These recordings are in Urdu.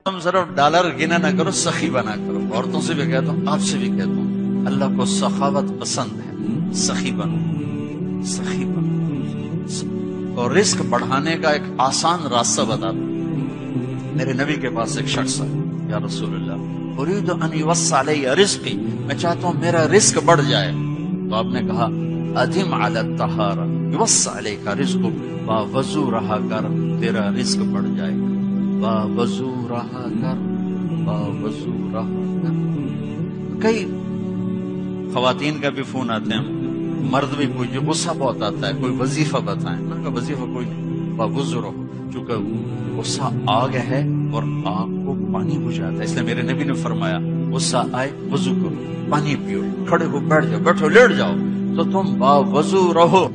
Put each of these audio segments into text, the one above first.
تم صرف ڈالر گنا نہ کرو، سخی بنا کرو. عورتوں سے بھی کہتا ہوں، آپ سے بھی کہتا ہوں، اللہ کو سخاوت پسند ہے. سخی بنو، سخی بنو. اور رزق بڑھانے کا ایک آسان راستہ بتا دوں. میرے نبی کے پاس ایک شخص ہے، یا رسول اللہ اريد ان يوسع علی رزقی، میں چاہتا ہوں میرا رزق بڑھ جائے. تو آپ نے کہا ادم علی الطہارہ یوسع علیک رزقک، با وضو رہا کر تیرا رزق بڑھ جائے گا. با وضو رہا کر، با وضو رہا کر. کئی خواتین کا بھی فون آتے ہیں، مرد بھی کوئی جو غصہ بہت آتا ہے، کوئی وظیفہ بتائیں. میں کہا وظیفہ کوئی نہیں، با وضو رہو، چونکہ غصہ آگ ہے اور آگ کو پانی بجھاتا ہے. اس لیے میرے نبی نے فرمایا غصہ آئے وضو کرو، پانی پیو، کھڑے ہو بیٹھ جاؤ، بیٹھو لیٹ جاؤ تو تم با وضو رہو،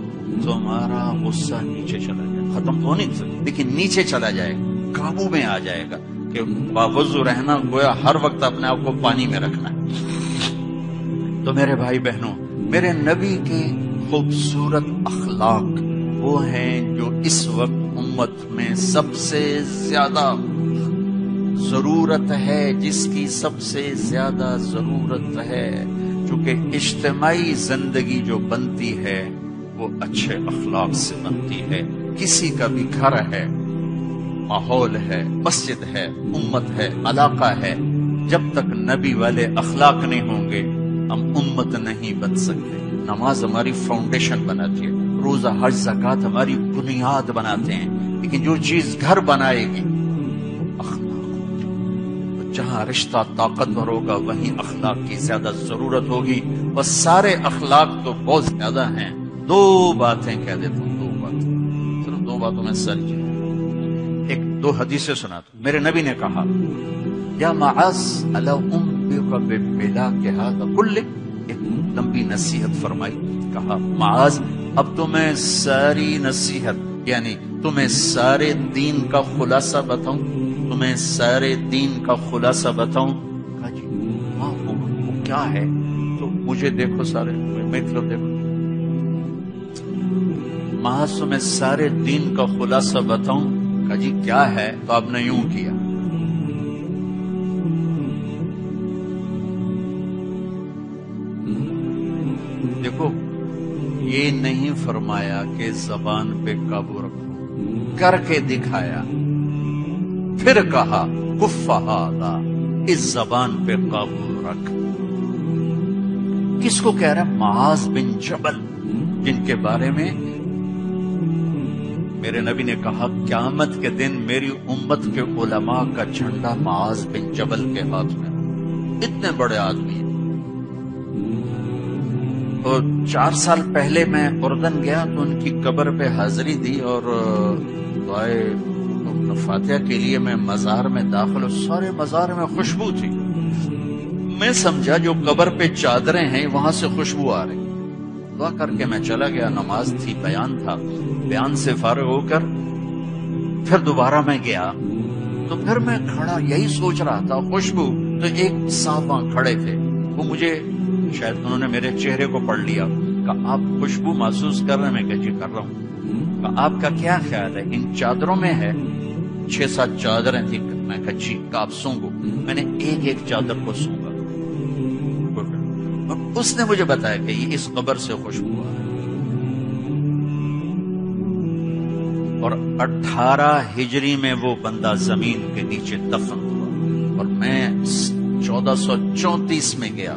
تمہارا غصہ نیچے چلا جائے. ختم تو نہیں سکتا لیکن نیچے چلا جائے گا، قابو میں آ جائے گا. کہ با وضو رہنا گویا ہر وقت اپنے آپ کو پانی میں رکھنا ہے. تو میرے بھائی بہنوں، میرے نبی کے خوبصورت اخلاق وہ ہیں جو اس وقت امت میں سب سے زیادہ ضرورت ہے، جس کی سب سے زیادہ ضرورت ہے. چونکہ اجتماعی زندگی جو بنتی ہے وہ اچھے اخلاق سے بنتی ہے. کسی کا بھی گھر ہے، ماحول ہے، مسجد ہے، امت ہے، علاقہ ہے، جب تک نبی والے اخلاق نہیں ہوں گے ہم امت نہیں بن سکتے. نماز ہماری فاؤنڈیشن بناتی ہے، روزہ حج زکوٰۃ ہماری بنیاد بناتے ہیں، لیکن جو چیز گھر بنائے گی اخلاق. جہاں رشتہ طاقتور ہوگا وہیں اخلاق کی زیادہ ضرورت ہوگی. اور سارے اخلاق تو بہت زیادہ ہیں. دو باتیں کہہ دیتا ہوں، دو باتیں، صرف دو باتوں میں ساری چیز. ایک دو حدیثیں سناتا ہوں. میرے نبی نے کہا یا معاذ الا انبئک بملاک ھذا کلہ، ایک لمبی نصیحت فرمائی. کہا معاذ اب تمہیں ساری نصیحت یعنی تمہیں سارے دین کا خلاصہ بتاؤں، تمہیں سارے دین کا خلاصہ بتاؤں. کہا جی ہاں وہ کیا ہے؟ تو مجھے دیکھو سارے، میں طرف دیکھو. معاذ تمہیں سارے دین کا خلاصہ بتاؤں. کہا جی کیا ہے؟ تو آپ نے یوں کیا. دیکھو یہ نہیں فرمایا کہ زبان پہ قابو رکھو، کر کے دکھایا. پھر کہا کف ھذا، اس زبان پہ قابو رکھ. کس کو کہہ رہا ہے؟ معاذ بن جبل، جن کے بارے میں میرے نبی نے کہا قیامت کے دن میری امت کے علماء کا جھنڈا معاذ بن جبل کے ہاتھ میں. اتنے بڑے آدمی. اور 4 سال پہلے میں اردن گیا تو ان کی قبر پہ حاضری دی اور دعائے فاتحہ کے لیے میں مزار میں داخل ہوں. سارے مزار میں خوشبو تھی. میں سمجھا جو قبر پہ چادریں ہیں وہاں سے خوشبو آ رہی. دعا کر کے میں چلا گیا. نماز تھی، بیان تھا. بیان سے فارغ ہو کر پھر دوبارہ میں گیا تو پھر میں کھڑا یہی سوچ رہا تھا خوشبو. تو ایک صاحب وہاں کھڑے تھے، وہ مجھے شاید انہوں نے میرے چہرے کو پڑھ لیا. کہا آپ خوشبو محسوس کر رہے ہیں؟ میں کہا جی کر رہا ہوں. کہا آپ کا کیا خیال ہے ان چادروں میں ہے؟ 6-7 چادریں تھی. میں کہا جی. کہا آپ سونگو. میں نے ایک ایک چادر کو سونگا. اس نے مجھے بتایا کہ یہ اس قبر سے خوشبو آ رہی. اور 18 ہجری میں وہ بندہ زمین کے نیچے دفن ہوا اور میں 1434 میں گیا.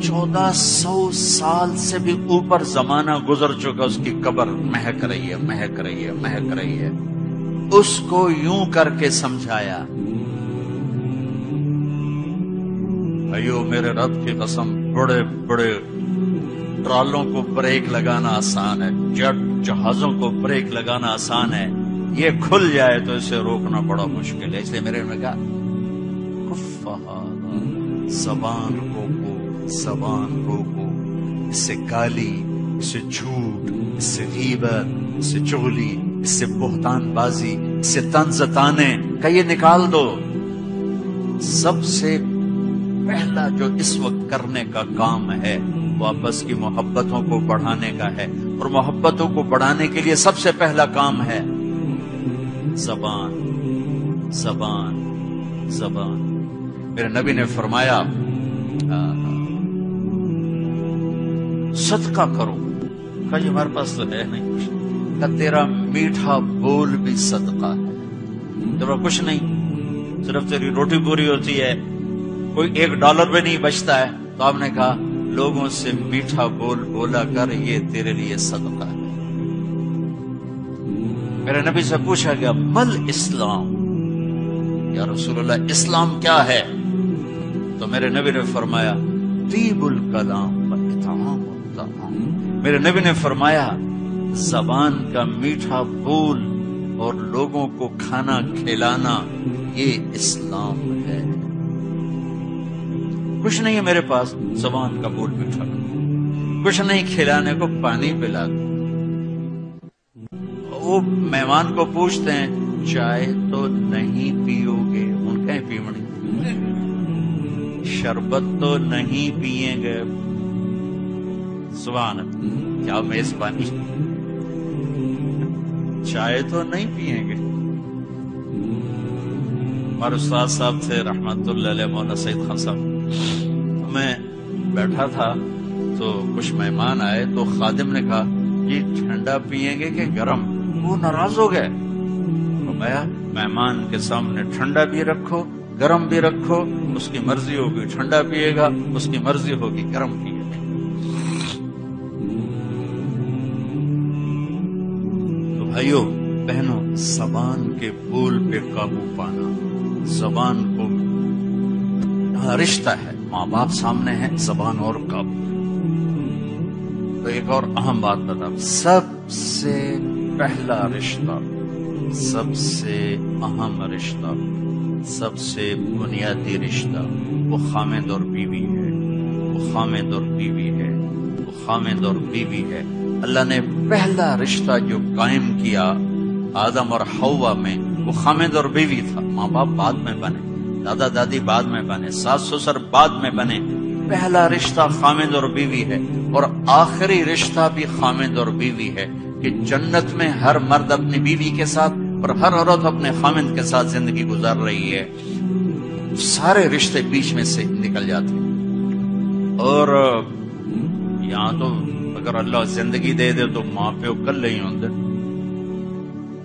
1400 سال سے بھی اوپر زمانہ گزر چکا. اس کی قبر مہک رہی ہے، مہک رہی ہے، مہک رہی ہے. اس کو یوں کر کے سمجھایا بھائیو میرے رب کی قسم، بڑے بڑے ٹرالوں کو بریک لگانا آسان ہے، جٹ جہازوں کو بریک لگانا آسان ہے، یہ کھل جائے تو اسے روکنا بڑا مشکل ہے. اس لیے میرے نے کہا کف ھذا، زبان روکو، زبان روکو. اس سے گالی، اس سے جھوٹ، اس سے غیبت، اس سے چغلی، اس سے بہتان بازی، اس سے طنز طانے کا یہ نکال دو. سب سے پہلا جو اس وقت کرنے کا کام ہے وہ آپس کی محبتوں کو بڑھانے کا ہے. اور محبتوں کو بڑھانے کے لیے سب سے پہلا کام ہے زبان. زبان زبان. میرے نبی نے فرمایا صدقہ کرو. کہا یہ ہمارے پاس تو ہے نہیں کچھ. کہا تیرا میٹھا بول بھی صدقہ ہے. تیرا کچھ نہیں، صرف تیری روٹی پوری ہوتی ہے، کوئی $1 بھی نہیں بچتا ہے، تو آپ نے کہا لوگوں سے میٹھا بول بولا کر، یہ تیرے لیے صدقہ ہے. میرے نبی سے پوچھا گیا مل اسلام، یا رسول اللہ اسلام کیا ہے؟ تو میرے نبی نے فرمایا طیب الکلام و اطعام الطعام. میرے نبی نے فرمایا زبان کا میٹھا بول اور لوگوں کو کھانا کھلانا، یہ اسلام ہے. کچھ نہیں ہے میرے پاس، زبان کا بول میٹھا، کچھ نہیں کھلانے کو، پانی پلا. وہ مہمان کو پوچھتے ہیں چائے تو نہیں پیو گے؟ ان کہیں پیمنی. شربت تو نہیں پیئیں گے؟ سبحان اللہ، کیا میزبانی. چائے تو نہیں پیئیں گے. ہمارے استاد صاحب تھے رحمت اللہ علیہ، مولانا سعید خان صاحب. میں بیٹھا تھا تو کچھ مہمان آئے تو خادم نے کہا یہ ٹھنڈا پیئیں گے کہ گرم؟ وہ ناراض ہو گئے. فرمایا مہمان کے سامنے ٹھنڈا بھی رکھو گرم بھی رکھو، اس کی مرضی ہوگی ٹھنڈا پیے گا، اس کی مرضی ہوگی گرم پیے گا. تو بھائیو بہنوں، زبان کے بول پہ قابو پانا، زبان کو رشتہ ہے، ماں باپ سامنے ہے، زبان اور قابو. تو ایک اور اہم بات بتا، سب سے پہلا رشتہ، سب سے اہم رشتہ، سب سے بنیادی رشتہ وہ خامد اور بیوی ہے. وہ خامد اور بیوی ہے، وہ خامد اور بیوی ہے. اللہ نے پہلا رشتہ جو قائم کیا آدم اور حوا میں، وہ خامد اور بیوی تھا. ماں باپ بعد میں بنے، دادا دادی بعد میں بنے، ساس سسر بعد میں بنے. پہلا رشتہ خامد اور بیوی ہے، اور آخری رشتہ بھی خامد اور بیوی ہے کہ جنت میں ہر مرد اپنی بیوی کے ساتھ اور ہر عورت اپنے خامد کے ساتھ زندگی گزار رہی ہے. سارے رشتے بیچ میں سے نکل جاتے ہیں. اور یہاں تو اگر اللہ زندگی دے دے تو ماں پیو کل ہی ہوندے،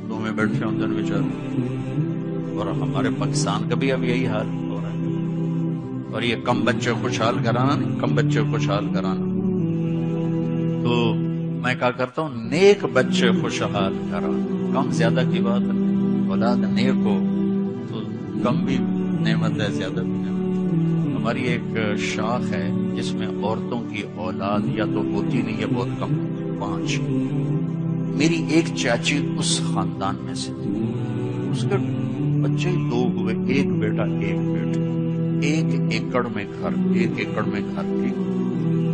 دو میں بیٹھے ہوندے بیچارے. اور ہمارے پاکستان کا بھی اب یہی حال ہو رہا ہے. اور یہ کم بچے خوشحال کرانا نہیں، کم بچے خوشحال کرانا. تو میں کہا کرتا ہوں نیک بچے خوشحال کرانا، کم زیادہ کی بات ہے. اولاد نیک ہو تو کم بھی نعمت ہے، زیادہ بھی نعمت ہے. ہماری ایک شاخ ہے جس میں عورتوں کی اولاد یا تو ہوتی نہیں ہے، بہت کم، 5. میری ایک چاچی اس خاندان میں سے تھی. اس کے بچے 2 ہوئے، 1 بیٹا 1 بیٹی. 1 ایکڑ میں گھر، 1 ایکڑ میں گھر. ٹھیک،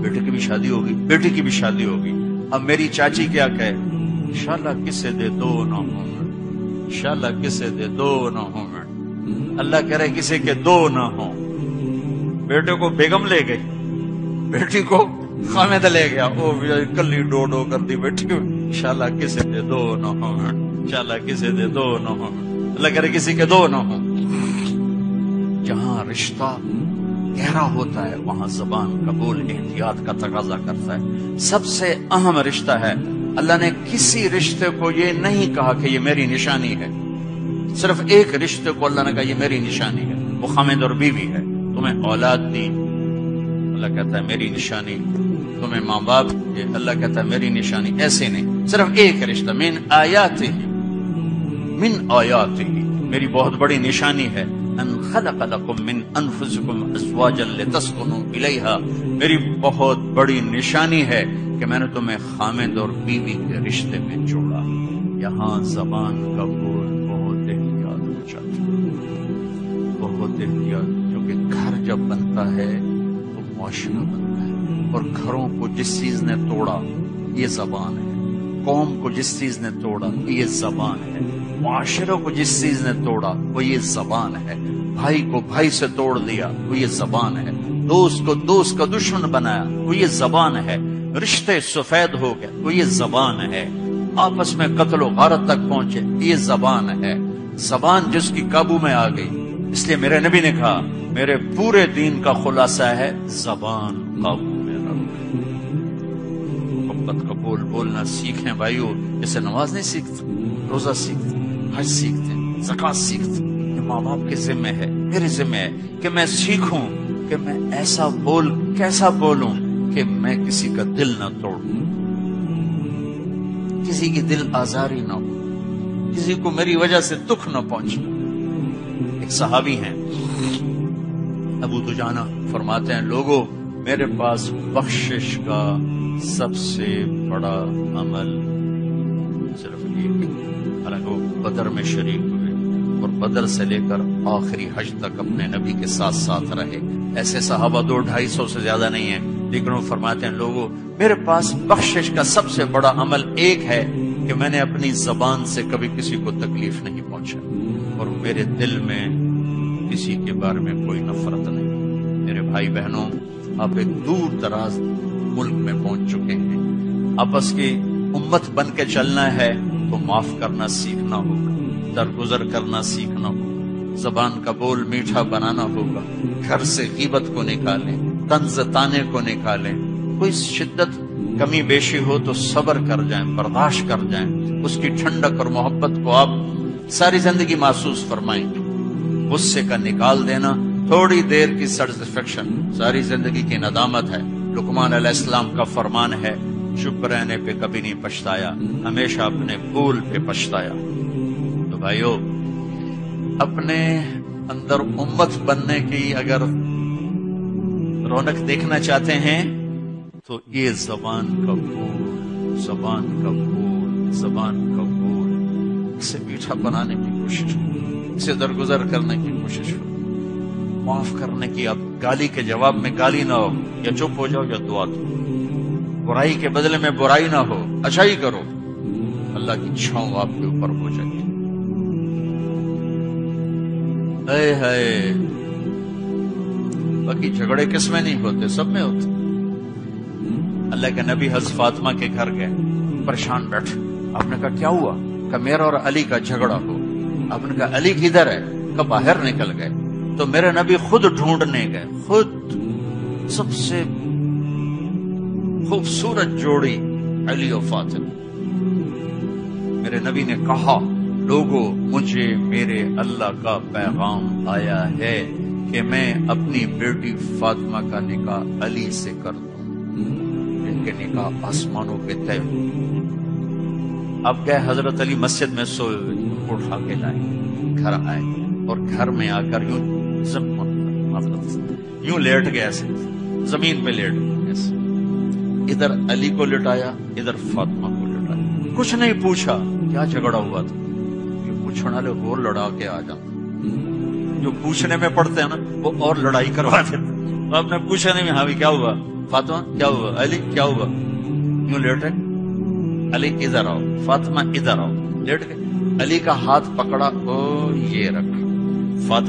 بیٹے کی بھی شادی ہوگی، بیٹی کی بھی شادی ہوگی. اب میری چاچی کیا کہے، انشاءاللہ کسے دے 2 نہ ہوں میں، انشاءاللہ کسے دے 2 نہ ہوں میں. اللہ کہہ رہے کسی کے 2 نہ ہوں. بیٹے کو بیگم لے گئی، بیٹی کو خامد لے گیا، وہ کلی ڈو کر دی بیٹی. انشاءاللہ کسی دے 2 نہ ہوں میں، انشاءاللہ کسی دے 2 نہ ہوں میں. اللہ کہہ رہے کسی کے 2 نہ ہوں. جہاں رشتہ گہرا ہوتا ہے وہاں زبان قبول احتیاط کا تقاضا کرتا ہے. سب سے اہم رشتہ ہے. اللہ نے کسی رشتے کو یہ نہیں کہا کہ یہ میری نشانی ہے. صرف ایک رشتے کو اللہ نے کہا یہ میری نشانی ہے، وہ خامد اور بیوی ہے. تمہیں اولاد دی، اللہ کہتا ہے میری نشانی. تمہیں ماں باپ دی، اللہ کہتا ہے میری نشانی. ایسے نہیں، صرف ایک رشتہ. من آیاتہ، من آیاتہ، میری بہت بڑی نشانی ہے. ان خلق لکم من انفسکم ازواجا لتسکنوا الیہا، میری بہت بڑی نشانی ہے کہ میں نے تمہیں خامد اور بیوی کے رشتے میں جوڑا. یہاں زبان کا بول بہت احتیاط ہو جاتا ہے، بہت احتیاط. کیونکہ گھر جب بنتا ہے تو معاشرہ بنتا ہے، اور گھروں کو جس چیز نے توڑا یہ زبان ہے. قوم کو جس چیز نے توڑا یہ زبان ہے. معاشرے کو جس چیز نے توڑا وہ یہ زبان ہے. بھائی کو بھائی سے توڑ دیا وہ یہ زبان ہے. دوست کو دوست کا دشمن بنایا وہ یہ زبان ہے. رشتے سفید ہو گئے وہ یہ زبان ہے. آپس میں قتل و غارت تک پہنچے یہ زبان ہے. زبان جس کی قابو میں آ گئی. اس لیے میرے نبی نے کہا میرے پورے دین کا خلاصہ ہے زبان قابو میں رکھ. محبت کا بولنا سیکھیں بھائیو. جیسے نماز نہیں سیکھتے, روزہ سیکھتے, حج سیکھتے, زکوٰۃ سیکھتے. یہ ماں باپ کے ذمہ ہے, میرے ذمہ ہے کہ میں سیکھوں کہ میں ایسا کیسا بولوں کہ میں کسی کا دل نہ توڑوں, کسی کی دل آزاری نہ ہو, کسی کو میری وجہ سے دکھ نہ پہنچے. ایک صحابی ہیں ابو دجانہ, فرماتے ہیں لوگوں میرے پاس بخشش کا سب سے بڑا عمل صرف ایک, حالانکہ وہ بدر میں شریک ہوئے اور بدر سے لے کر آخری حج تک اپنے نبی کے ساتھ ساتھ رہے. ایسے صحابہ 200-250 سے زیادہ نہیں ہیں, لیکن وہ فرماتے ہیں لوگوں میرے پاس بخشش کا سب سے بڑا عمل ایک ہے کہ میں نے اپنی زبان سے کبھی کسی کو تکلیف نہیں پہنچا اور میرے دل میں کسی کے بارے میں کوئی نفرت نہیں. میرے بھائی بہنوں, آپ ایک دور دراز ملک میں پہنچ چکے ہیں. آپس کی امت بن کے چلنا ہے تو معاف کرنا سیکھنا ہوگا, درگزر کرنا سیکھنا ہوگا, زبان کا بول میٹھا بنانا ہوگا. گھر سے غیبت کو نکالیں, طنز طانے کو نکالیں. کوئی شدت کمی بیشی ہو تو صبر کر جائیں, برداشت کر جائیں. اس کی ٹھنڈک اور محبت کو آپ ساری زندگی محسوس فرمائیں. غصے کا نکال دینا تھوڑی دیر کی سیٹسفیکشن ساری زندگی کی ندامت ہے. لقمان علیہ السلام کا فرمان ہے چپ رہنے پہ کبھی نہیں پچھتایا, ہمیشہ اپنے بھول پہ پچھتایا. تو بھائیو, اپنے اندر امت بننے کی اگر رونق دیکھنا چاہتے ہیں تو یہ زبان کا بول, زبان کا بول, زبان کا بول, اسے میٹھا بنانے کی کوشش ہو, اسے درگزر کرنے کی کوشش ہو, معاف کرنے کی. اب گالی کے جواب میں گالی نہ ہو, یا چپ ہو جاؤ یا دعا دو. برائی کے بدلے میں برائی نہ ہو, اچھائی کرو, اللہ کی چھاؤں آپ کے اوپر ہو جائے گی. اے ہے باقی جھگڑے کس میں نہیں ہوتے, سب میں ہوتے. اللہ کے نبی حضرت فاطمہ کے گھر گئے, پریشان بیٹھے. آپ نے کہا کیا ہوا؟ کہ میرا اور علی کا جھگڑا ہو. آپ نے کہا علی کدھر ہے؟ کہ باہر نکل گئے. تو میرے نبی خود ڈھونڈنے گئے, خود. سب سے خوبصورت جوڑی علی و فاطمہ. میرے نبی نے کہا لوگوں مجھے میرے اللہ کا پیغام آیا ہے کہ میں اپنی بیٹی فاطمہ کا نکاح علی سے کر دوں. ان کے نکاح آسمانوں پہ طے. اب گئے حضرت علی مسجد میں سوئے ہوئے, اٹھا کے لائے, گھر آئے اور گھر میں آ کر یوں لیٹ گئے, ایسے زمین پہ لیٹ گئے ایسے. ادھر علی کو لٹایا, ادھر فاطمہ کو لٹایا. کچھ نہیں پوچھا کیا جھگڑا ہوا تھا. یہ پوچھنے والے اور لڑا کے آ جاتے, جو پوچھنے میں پڑتے ہیں نا وہ اور لڑائی کروا دیتے. آپ نے پوچھا نہیں ہاں بھی کیا ہوا, فاطمہ کیا ہوا, علی کیا ہوا, یوں لیٹے. علی ادھر آؤ, فاطمہ ادھر آؤ, لیٹ گئے. علی کا ہاتھ پکڑا, او یہ رکھا. فاطمہ